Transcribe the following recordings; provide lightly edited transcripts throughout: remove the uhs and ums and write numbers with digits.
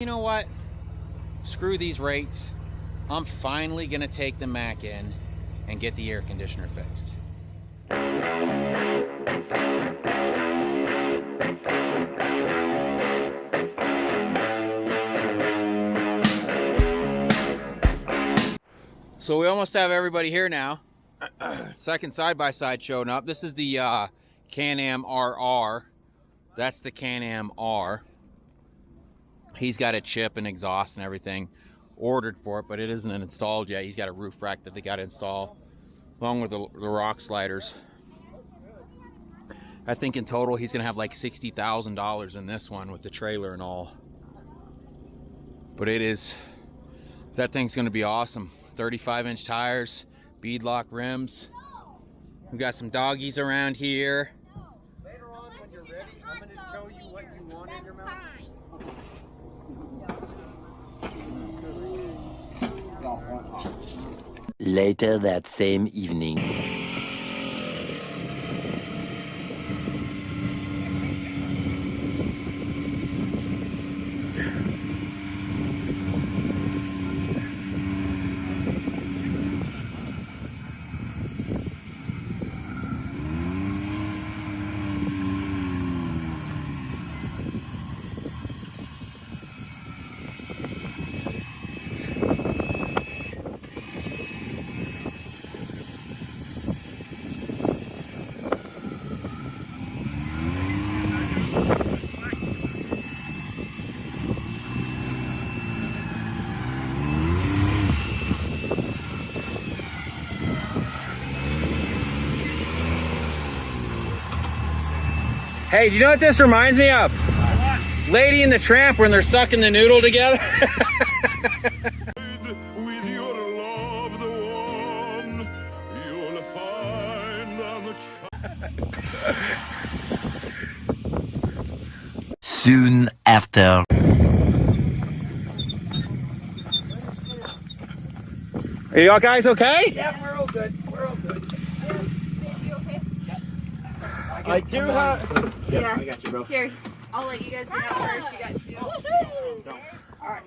You know what? Screw these rates. I'm finally gonna take the Mac in and get the air conditioner fixed. So we almost have everybody here now. Second side-by-side showing up. This is the Can-Am RR. That's the Can-Am R. He's got a chip and exhaust and everything ordered for it, but it isn't installed yet. He's got a roof rack that they got to install along with the rock sliders. I think in total he's gonna have like $60,000 in this one with the trailer and all. But that thing's gonna be awesome. 35-inch tires, beadlock rims. We've got some doggies around here. Later on, when you're ready, I'm going to tell you what you want in your mouth. Later that same evening. Hey, do you know what this reminds me of? What? Lady and the Tramp when they're sucking the noodle together. With your loved one, you'll find Soon after. Are y'all guys okay? Yeah, we're all good. We're all good. You okay? I do have... Yeah. I got you, bro. Here, I'll let you guys get out first. You got two. Don't. All right.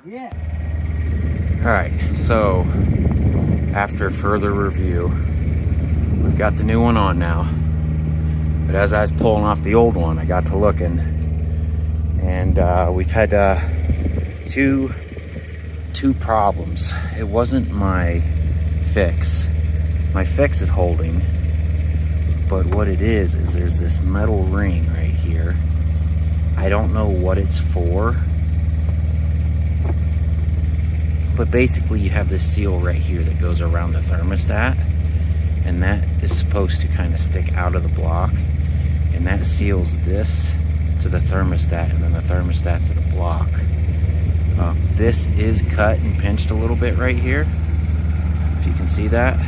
Yeah. All right, so after further review, we've got the new one on now. But as I was pulling off the old one, I got to looking, and we've had two problems. It wasn't my fix. My fix is holding, but what it is there's this metal ring right here. I don't know what it's for, but basically you have this seal right here that goes around the thermostat, and that is supposed to kind of stick out of the block, and that seals this to the thermostat and then the thermostat to the block. This is cut and pinched a little bit right here, if you can see that.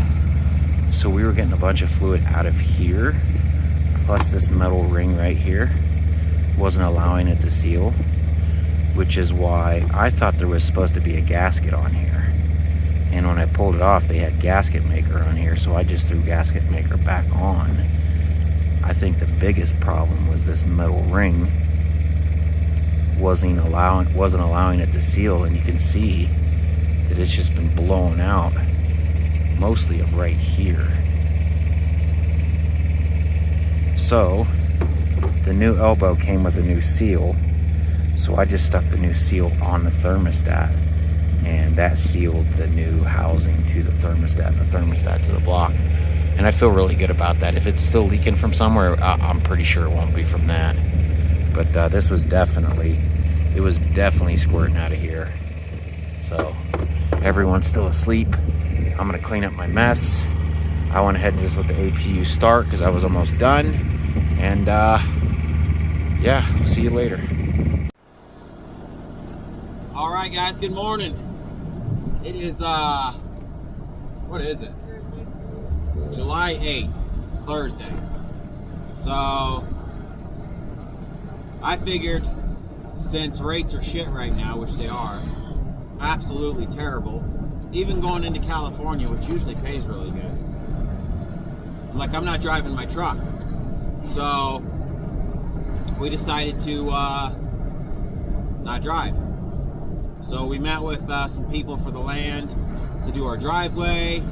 So we were getting a bunch of fluid out of here, plus this metal ring right here wasn't allowing it to seal, which is why I thought there was supposed to be a gasket on here. And when I pulled it off, they had gasket maker on here, so I just threw gasket maker back on. I think the biggest problem was this metal ring wasn't allowing it to seal, and you can see that it's just been blown out, mostly of right here. So the new elbow came with a new seal, so I just stuck the new seal on the thermostat, and that sealed the new housing to the thermostat and the thermostat to the block. And I feel really good about that. If it's still leaking from somewhere, I'm pretty sure it won't be from that. But this was definitely squirting out of here. So everyone's still asleep. I'm gonna clean up my mess. I went ahead and just let the APU start because I was almost done. And yeah, I'll see you later. All right, guys, good morning. It is, what is it? July 8th, it's Thursday. So I figured, since rates are shit right now, which they are, absolutely terrible, even going into California, which usually pays really good, like, I'm not driving my truck. So we decided to not drive. So we met with some people for the land to do our driveway.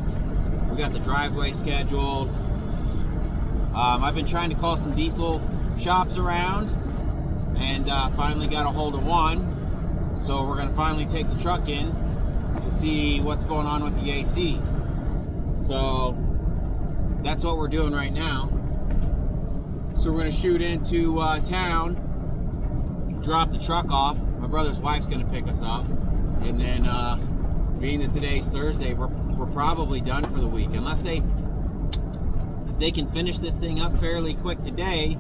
We got the driveway scheduled. I've been trying to call some diesel shops around and finally got a hold of one. So we're gonna finally take the truck in to see what's going on with the AC. So that's what we're doing right now. So we're gonna shoot into town, drop the truck off. My brother's wife's gonna pick us up, and then being that today's Thursday, we're probably done for the week, unless if they can finish this thing up fairly quick today,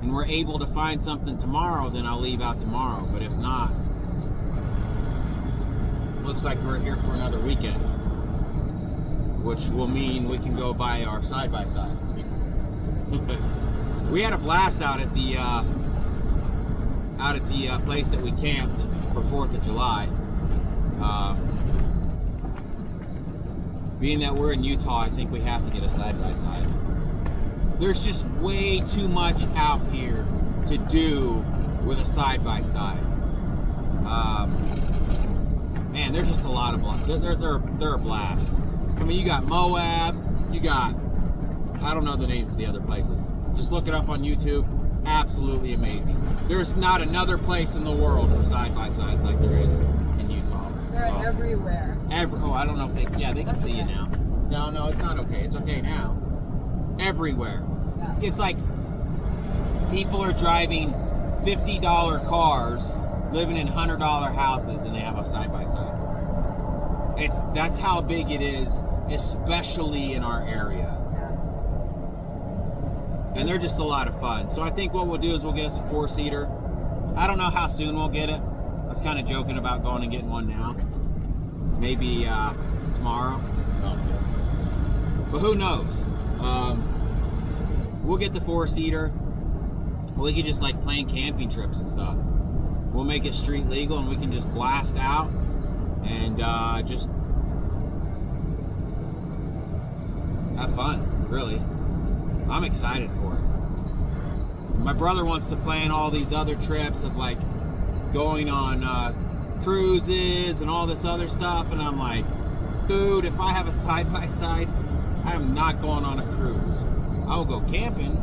and we're able to find something tomorrow. Then I'll leave out tomorrow. But if not, looks like we're here for another weekend, which will mean we can go buy our side-by-side. We had a blast out at the place that we camped for 4th of July. Being that we're in Utah, I think we have to get a side-by-side. There's just way too much out here to do with a side-by-side. Man, they're just a lot of blast. They're a blast. I mean, you got Moab, you got, I don't know the names of the other places. Just look it up on YouTube. Absolutely amazing. There's not another place in the world for side-by-sides like there is in Utah. They're everywhere. Oh, I don't know if they can see you now. No, it's not okay. It's okay now. Everywhere. Yeah. It's like people are driving $50 cars, living in $100 houses, and they have a side-by-side. That's how big it is, especially in our area. And they're just a lot of fun. So I think what we'll do is we'll get us a 4-seater. I don't know how soon we'll get it. I was kind of joking about going and getting one now. Maybe tomorrow. But who knows? We'll get the 4-seater. We could just like plan camping trips and stuff. We'll make it street legal and we can just blast out and just have fun, really. I'm excited for it. My brother wants to plan all these other trips of like going on cruises and all this other stuff, and I'm like, dude, if I have a side-by-side, I am not going on a cruise. I will go camping.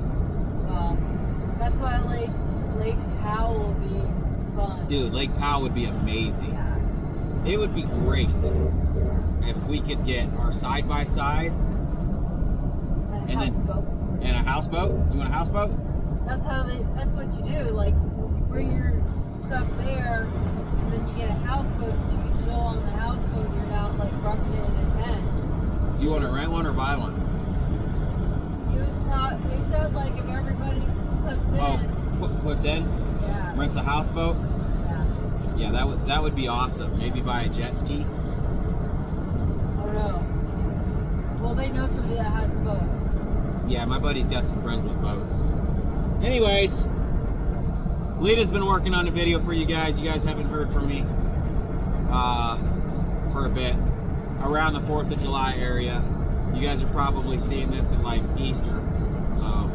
That's why Lake Powell will be fun. Dude, Lake Powell would be amazing. Yeah. It would be great if we could get our side-by-side And a houseboat. And a houseboat? You want a houseboat? That's what you do. Like, you bring your stuff there, and then you get a houseboat so you can chill on the houseboat. You're not like roughing it in a tent. Do you want to rent one or buy one? They said like if everybody puts in. Oh, puts in? Yeah. Rents a houseboat? Yeah. Yeah, that would be awesome. Maybe buy a jet ski. Oh no. Well, they know somebody that has a boat. Yeah, my buddy's got some friends with boats. Anyways, Lita's been working on a video for you guys. You guys haven't heard from me for a bit. Around the 4th of July area. You guys are probably seeing this at like Easter. So,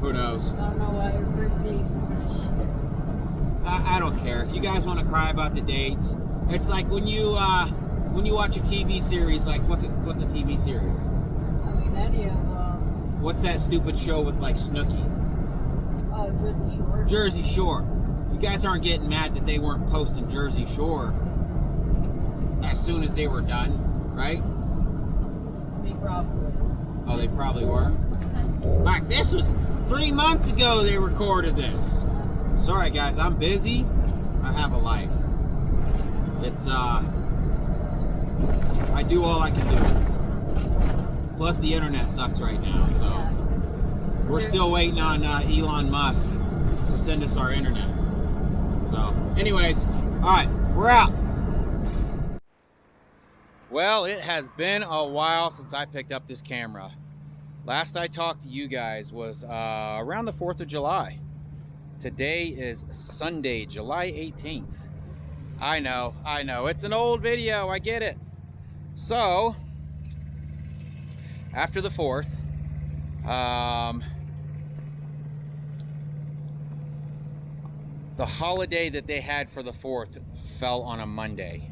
who knows? I don't know why you're big dates and this shit. I don't care. If you guys want to cry about the dates, it's like when you watch a TV series, like what's a TV series? I mean, any of What's that stupid show with like Snooki? Oh, Jersey Shore. Jersey Shore. You guys aren't getting mad that they weren't posting Jersey Shore as soon as they were done, right? They probably. Oh, they probably were? Like, this was 3 months ago they recorded this. Sorry guys, I'm busy. I have a life. It's, I do all I can do. Plus the internet sucks right now, so we're still waiting on Elon Musk to send us our internet. So, anyways, all right, we're out. Well, it has been a while since I picked up this camera. Last I talked to you guys was around the 4th of July. Today is Sunday, July 18th. I know, it's an old video, I get it. So, after the 4th, the holiday that they had for the 4th fell on a Monday,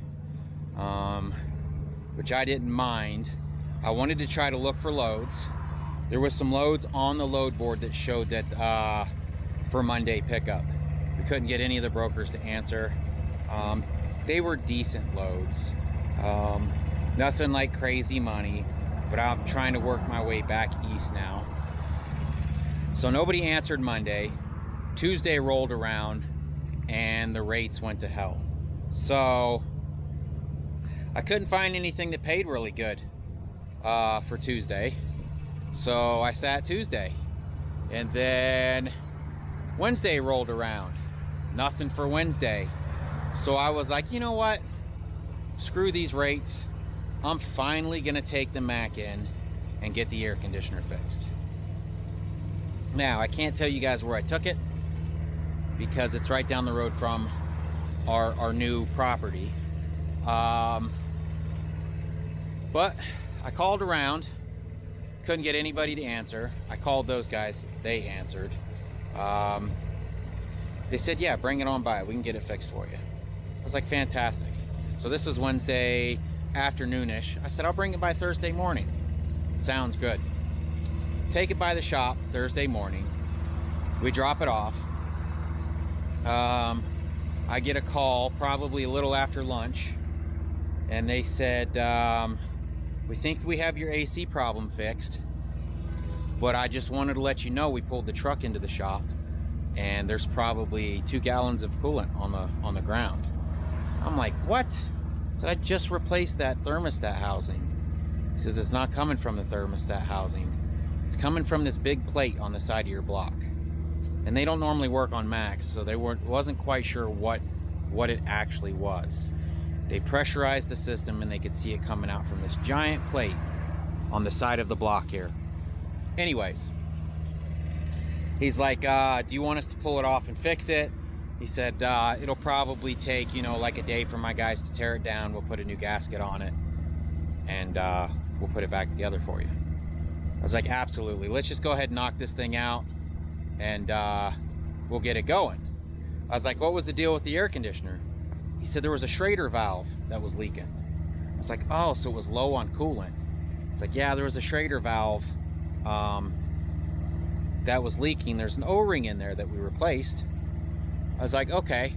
which I didn't mind. I wanted to try to look for loads. There was some loads on the load board that showed that for Monday pickup. We couldn't get any of the brokers to answer. They were decent loads. Nothing like crazy money, but I'm trying to work my way back east now. So nobody answered Monday. Tuesday rolled around and the rates went to hell. So I couldn't find anything that paid really good for Tuesday. So I sat Tuesday. And then Wednesday rolled around. Nothing for Wednesday. So I was like, you know what? Screw these rates. I'm finally gonna take the Mac in and get the air conditioner fixed. Now, I can't tell you guys where I took it because it's right down the road from our new property. But I called around, couldn't get anybody to answer. I called those guys, they answered. They said, yeah, bring it on by, we can get it fixed for you. I was like, fantastic. So this was Wednesday afternoonish. I said, I'll bring it by Thursday morning. Sounds good. Take it by the shop Thursday morning. We drop it off. I get a call probably a little after lunch, and they said, we think we have your AC problem fixed, but I just wanted to let you know we pulled the truck into the shop and there's probably 2 gallons of coolant on the ground. I'm like, what? I said, I just replaced that thermostat housing. He says, it's not coming from the thermostat housing. It's coming from this big plate on the side of your block. And they don't normally work on Macs, so they wasn't quite sure what it actually was. They pressurized the system and they could see it coming out from this giant plate on the side of the block here. Anyways, he's like, do you want us to pull it off and fix it? He said, it'll probably take, like a day for my guys to tear it down. We'll put a new gasket on it and we'll put it back together for you. I was like, absolutely. Let's just go ahead and knock this thing out and we'll get it going. I was like, what was the deal with the air conditioner? He said there was a Schrader valve that was leaking. I was like, oh, so it was low on coolant. It's like, yeah, there was a Schrader valve that was leaking. There's an O-ring in there that we replaced. I was like, okay,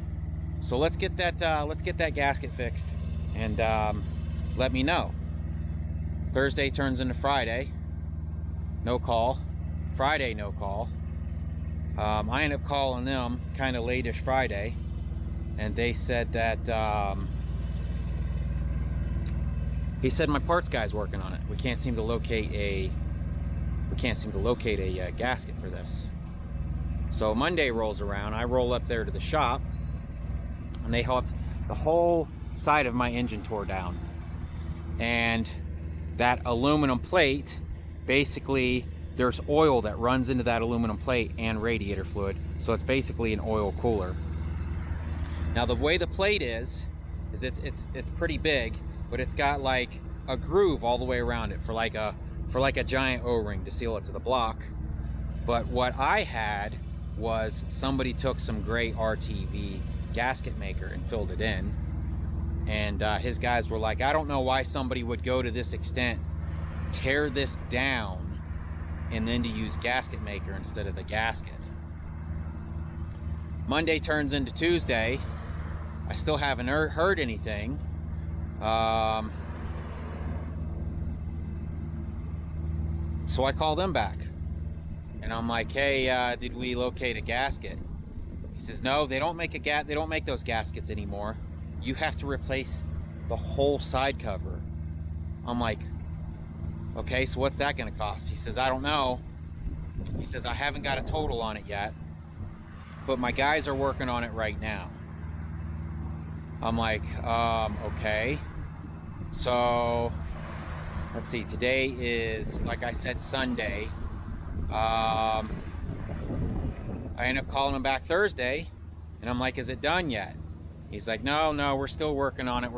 so let's get that gasket fixed and let me know. Thursday turns into Friday, no call. Friday, no call. I ended up calling them kind of late-ish Friday, and they said that he said my parts guy's working on it. We can't seem to locate a gasket for this. So Monday rolls around, I roll up there to the shop, and they have the whole side of my engine tore down. And that aluminum plate, basically, there's oil that runs into that aluminum plate and radiator fluid. So it's basically an oil cooler. Now the way the plate is it's pretty big, but it's got like a groove all the way around it for like a giant O-ring to seal it to the block. But what I had was somebody took some gray RTV gasket maker and filled it in, and his guys were like, I don't know why somebody would go to this extent, tear this down, and then to use gasket maker instead of the gasket. Monday turns into Tuesday. I still haven't heard anything. So I call them back. And I'm like, hey, did we locate a gasket? He says, no, they don't make they don't make those gaskets anymore. You have to replace the whole side cover. I'm like, okay, so what's that gonna cost? He says, I don't know. He says, I haven't got a total on it yet, but my guys are working on it right now. I'm like, okay. So, let's see, today is, like I said, Sunday. I end up calling him back Thursday, and I'm like, is it done yet? He's like, no, we're still working on it.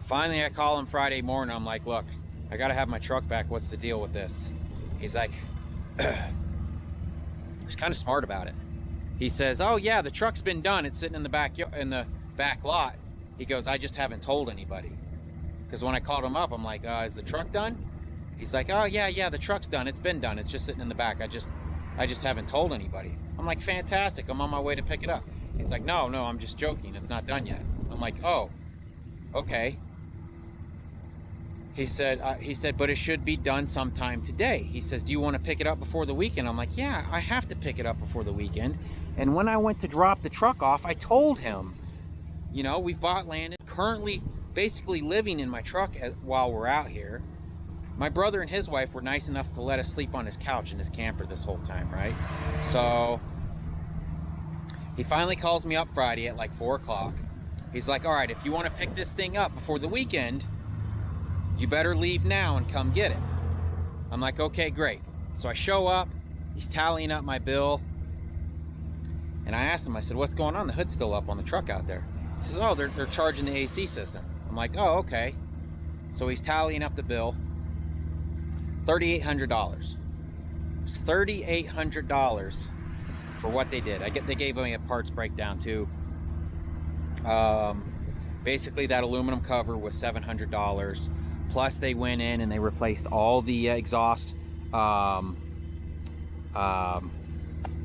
Finally, I call him Friday morning. I'm like, look, I gotta have my truck back. What's the deal with this? He's like, he was kind of smart about it. he says, oh yeah, the truck's been done. It's sitting in the back lot. He goes, I just haven't told anybody. Because when I called him up, I'm like, is the truck done? He's like, oh yeah, the truck's done. It's been done. It's just sitting in the back. I just haven't told anybody. I'm like, fantastic. I'm on my way to pick it up. He's like, no, I'm just joking. It's not done yet. I'm like, oh, okay. He said, but it should be done sometime today. He says, do you want to pick it up before the weekend? I'm like, yeah, I have to pick it up before the weekend. And when I went to drop the truck off, I told him, you know, we've bought land and currently basically living in my truck while we're out here. My brother and his wife were nice enough to let us sleep on his couch in his camper this whole time, right? So he finally calls me up Friday at like 4 o'clock. He's like, all right, if you want to pick this thing up before the weekend, you better leave now and come get it. I'm like, okay, great. So I show up, he's tallying up my bill, and I asked him, I said, what's going on? The hood's still up on the truck out there. He says, oh, they're charging the AC system. I'm like, oh, okay. So he's tallying up the bill. $3,800. It's $3,800 for what they did. They gave me a parts breakdown too. Basically that aluminum cover was $700. Plus they went in and they replaced all the exhaust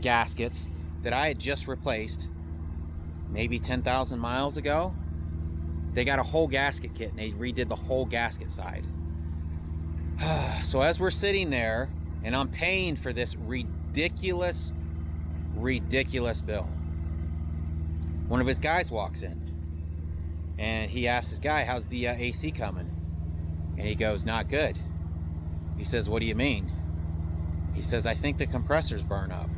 gaskets that I had just replaced maybe 10,000 miles ago. They got a whole gasket kit and they redid the whole gasket side. So as we're sitting there and I'm paying for this ridiculous bill, one of his guys walks in and he asks his guy, how's the AC coming? And he goes, not good. He says, what do you mean? He says, I think the compressor's burned up.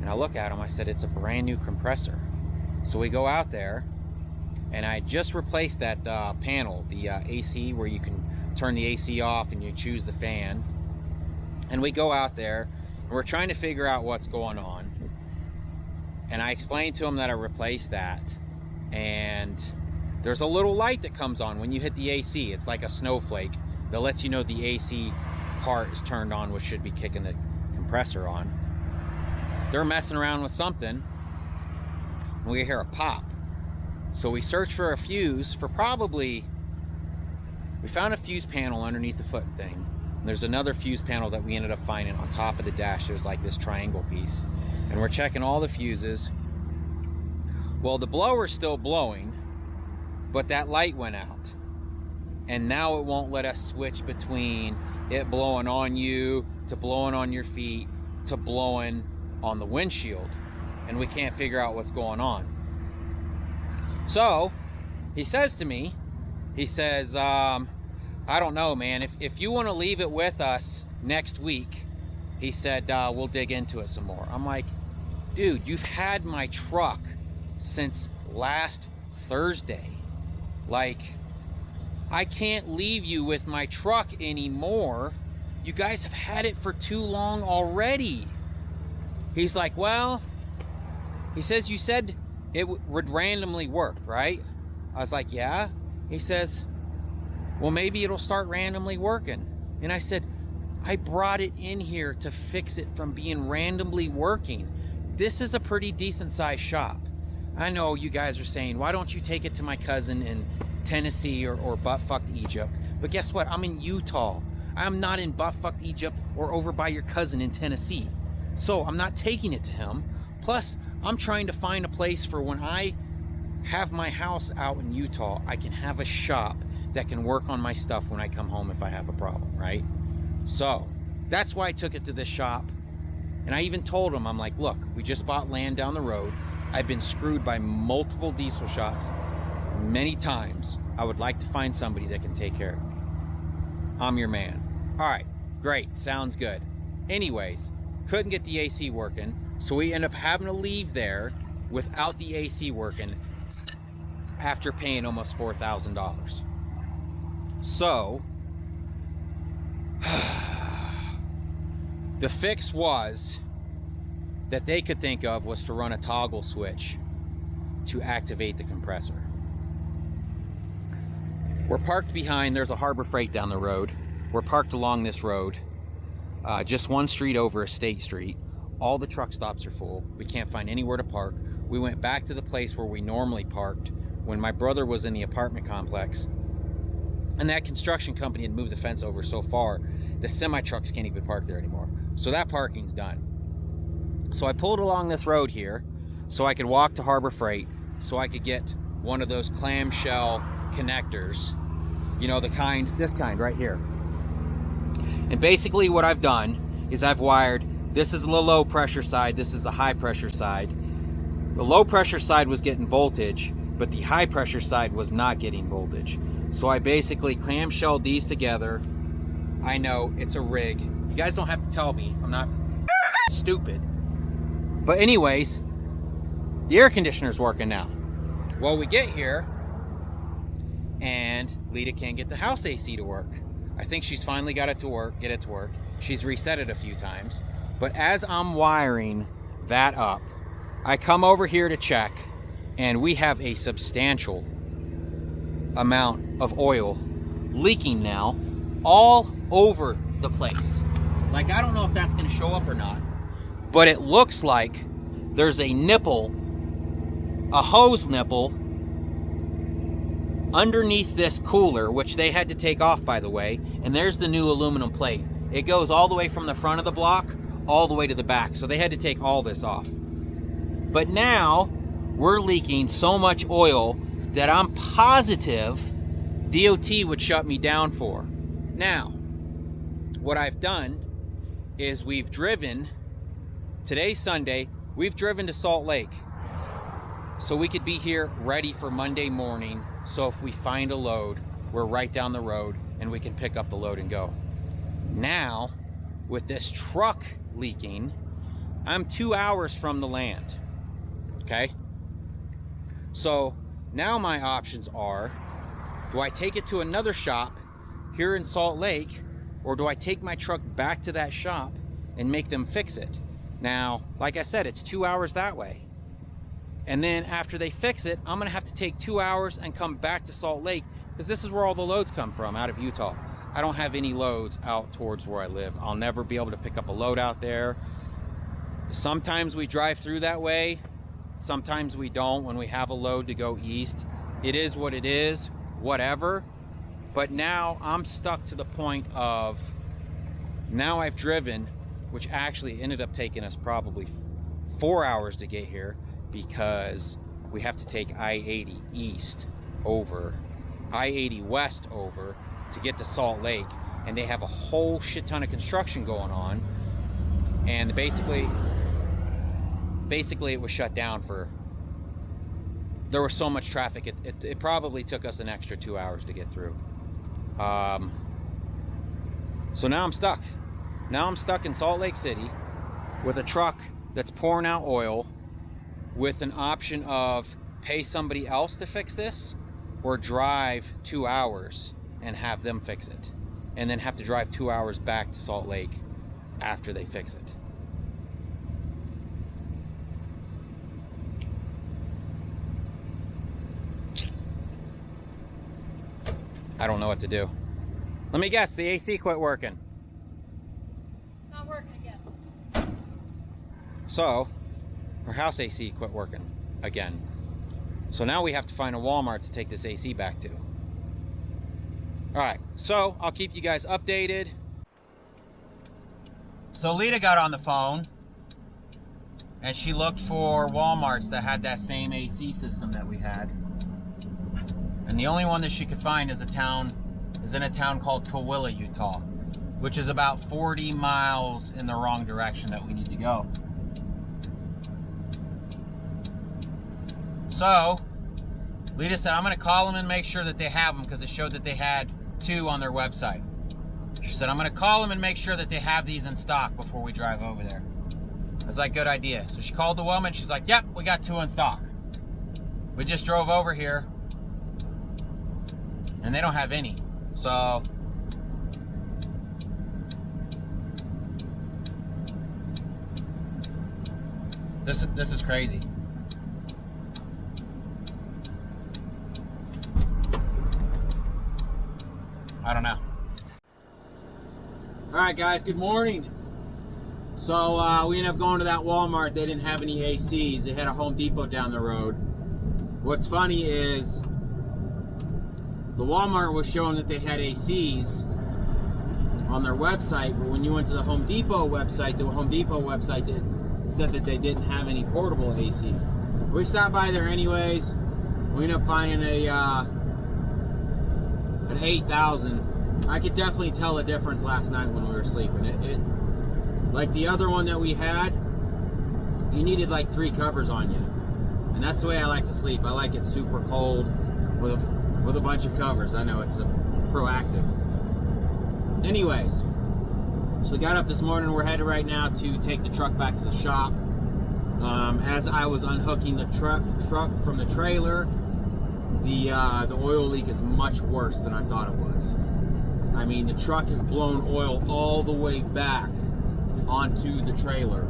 And I look at him, I said, it's a brand new compressor. So we go out there and I just replaced that panel, the AC, where you can turn the AC off and you choose the fan. And we go out there and we're trying to figure out what's going on. And I explained to him that I replaced that. And there's a little light that comes on when you hit the AC. It's like a snowflake that lets you know the AC part is turned on, which should be kicking the compressor on. They're messing around with something. And we hear a pop. So we search for a fuse for probably, we found a fuse panel underneath the foot thing. And there's another fuse panel that we ended up finding on top of the dash. There's like this triangle piece. And we're checking all the fuses. Well, the blower's still blowing, but that light went out. And now it won't let us switch between it blowing on you, to blowing on your feet, to blowing on the windshield. And we can't figure out what's going on. So he says to me, he says, I don't know, man, if you want to leave it with us next week, he said, we'll dig into it some more. I'm like, dude, you've had my truck since last Thursday. Like, I can't leave you with my truck anymore. You guys have had it for too long already. He's like, well, he says, you said it would randomly work, right? I was like, yeah. He says, well, maybe it'll start randomly working. And I said, I brought it in here to fix it from being randomly working. This is a pretty decent sized shop. I know you guys are saying, why don't you take it to my cousin in Tennessee or buttfucked Egypt? But guess what? I'm in Utah. I'm not in buttfucked Egypt or over by your cousin in Tennessee. So I'm not taking it to him. Plus, I'm trying to find a place for when I have my house out in Utah, I can have a shop that can work on my stuff when I come home if I have a problem, right? So that's why I took it to this shop. And I even told him, I'm like, look, we just bought land down the road. I've been screwed by multiple diesel shops many times. I would like to find somebody that can take care of me. I'm your man. All right, great, sounds good. Anyways, couldn't get the AC working, so we end up having to leave there without the AC working after paying almost $4,000. So, the fix was that they could think of was to run a toggle switch to activate the compressor. We're parked behind, there's a Harbor Freight down the road. We're parked along this road, just one street over a state street. All the truck stops are full. We can't find anywhere to park. We went back to the place where we normally parked when my brother was in the apartment complex. And that construction company had moved the fence over so far, the semi-trucks can't even park there anymore. So that parking's done. So I pulled along this road here so I could walk to Harbor Freight, so I could get one of those clamshell connectors, you know, this kind right here. And basically what I've done is I've wired, this is the low pressure side, this is the high pressure side. The low pressure side was getting voltage, but the high pressure side was not getting voltage. So I basically clamshelled these together. I know, it's a rig. You guys don't have to tell me, I'm not stupid. But anyways, the air conditioner's working now. Well, we get here, and Lita can't get the house AC to work. I think she's finally got it to work, get it to work. She's reset it a few times. But as I'm wiring that up, I come over here to check, and we have a substantial amount of oil leaking now all over the place. Like, I don't know if that's gonna show up or not, but it looks like there's a nipple, a hose nipple underneath this cooler, which they had to take off, by the way. And there's the new aluminum plate. It goes all the way from the front of the block all the way to the back, so they had to take all this off. But now we're leaking so much oil that I'm positive DOT would shut me down for. Now, what I've done is we've driven, today's Sunday, we've driven to Salt Lake so we could be here ready for Monday morning. So if we find a load, we're right down the road and we can pick up the load and go. Now, with this truck leaking, I'm 2 hours from the land, okay? So now my options are, do I take it to another shop here in Salt Lake, or do I take my truck back to that shop and make them fix it? Now, like I said, it's 2 hours that way. And then after they fix it, I'm gonna have to take 2 hours and come back to Salt Lake, because this is where all the loads come from, out of Utah. I don't have any loads out towards where I live. I'll never be able to pick up a load out there. Sometimes we drive through that way. Sometimes we don't when we have a load to go east. It is what it is, whatever. But now I'm stuck to the point of, now I've driven, which actually ended up taking us probably 4 hours to get here, because we have to take I-80 east over, I-80 west over to get to Salt Lake, and they have a whole shit ton of construction going on, and basically it was shut down for, there was so much traffic, it probably took us an extra 2 hours to get through. So now I'm stuck. Now I'm stuck in Salt Lake City with a truck that's pouring out oil, with an option of pay somebody else to fix this, or drive 2 hours and have them fix it, and then have to drive 2 hours back to Salt Lake after they fix it. I don't know what to do. Let me guess, the AC quit working. Not working again. So, our house AC quit working again. So now we have to find a Walmart to take this AC back to. Alright, so I'll keep you guys updated. So Lita got on the phone and she looked for Walmarts that had that same AC system that we had. And the only one that she could find is in a town called Tooele, Utah, which is about 40 miles in the wrong direction that we need to go. So, Lita said, I'm going to call them and make sure that they have them, because it showed that they had 2 on their website. She said, I'm going to call them and make sure that they have these in stock before we drive over there. I was like, good idea. So she called the woman. She's like, yep, we got 2 in stock. We just drove over here, and they don't have any. So, this is crazy. I don't know. All right, guys, good morning. So we ended up going to that Walmart. They didn't have any ACs. They had a Home Depot down the road. What's funny is the Walmart was showing that they had ACs on their website, but when you went to the Home Depot website said that they didn't have any portable ACs. We stopped by there anyways. We ended up finding an 8,000. I could definitely tell the difference last night when we were sleeping. It like the other one that we had, you needed like 3 covers on you. And that's the way I like to sleep. I like it super cold with a bunch of covers. I know it's proactive. Anyways, so we got up this morning. We're headed right now to take the truck back to the shop. As I was unhooking the truck from the trailer, the oil leak is much worse than I thought it was. I mean, the truck has blown oil all the way back onto the trailer.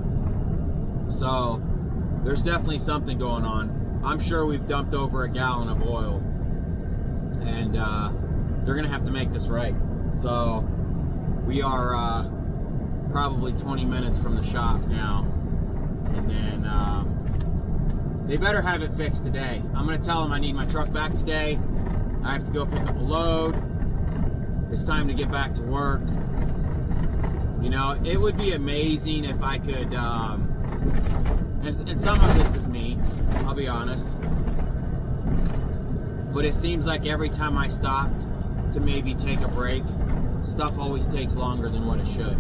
So there's definitely something going on. I'm sure we've dumped over a gallon of oil, and they're gonna have to make this right. So we are probably 20 minutes from the shop now, and then they better have it fixed today. I'm gonna tell them I need my truck back today. I have to go pick up a load. It's time to get back to work. You know, it would be amazing if I could, and some of this is me, I'll be honest, but it seems like every time I stopped to maybe take a break, stuff always takes longer than what it should.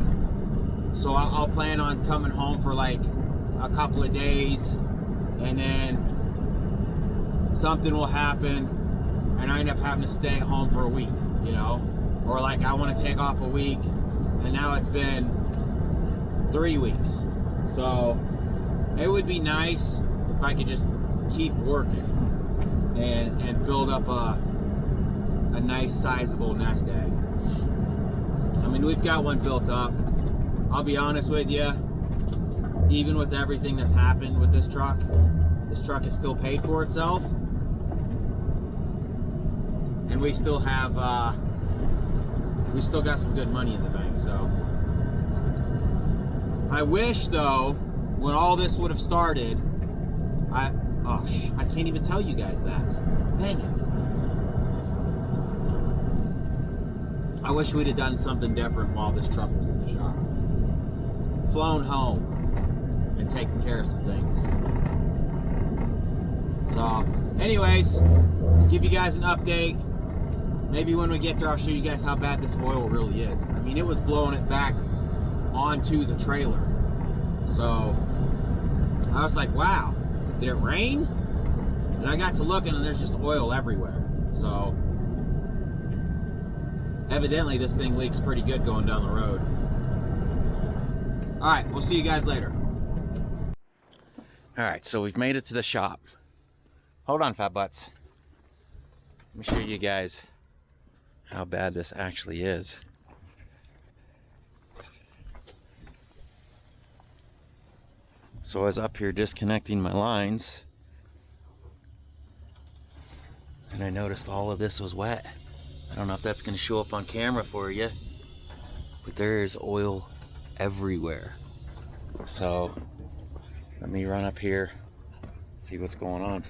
So I'll plan on coming home for like a couple of days, and then something will happen and I end up having to stay at home for a week, you know? Or like I want to take off a week, and now it's been 3 weeks. So it would be nice if I could just keep working and build up a nice sizable nest egg. I mean, we've got one built up. I'll be honest with you, even with everything that's happened with this truck has still paid for itself, and we still have we still got some good money in the bank. So I wish though, when all this would have started, I can't even tell you guys that. Dang it. I wish we'd have done something different while this truck was in the shop. Flown home and taken care of some things. So, anyways, give you guys an update. Maybe when we get there, I'll show you guys how bad this oil really is. I mean, it was blowing it back onto the trailer. So, I was like, wow, did it rain? And I got to looking, and there's just oil everywhere. So, evidently this thing leaks pretty good going down the road. All right, we'll see you guys later. All right, so we've made it to the shop. Hold on, fat butts. Let me show you guys how bad this actually is. So I was up here disconnecting my lines, and I noticed all of this was wet. I don't know if that's going to show up on camera for you, but there is oil everywhere. So let me run up here, see what's going on.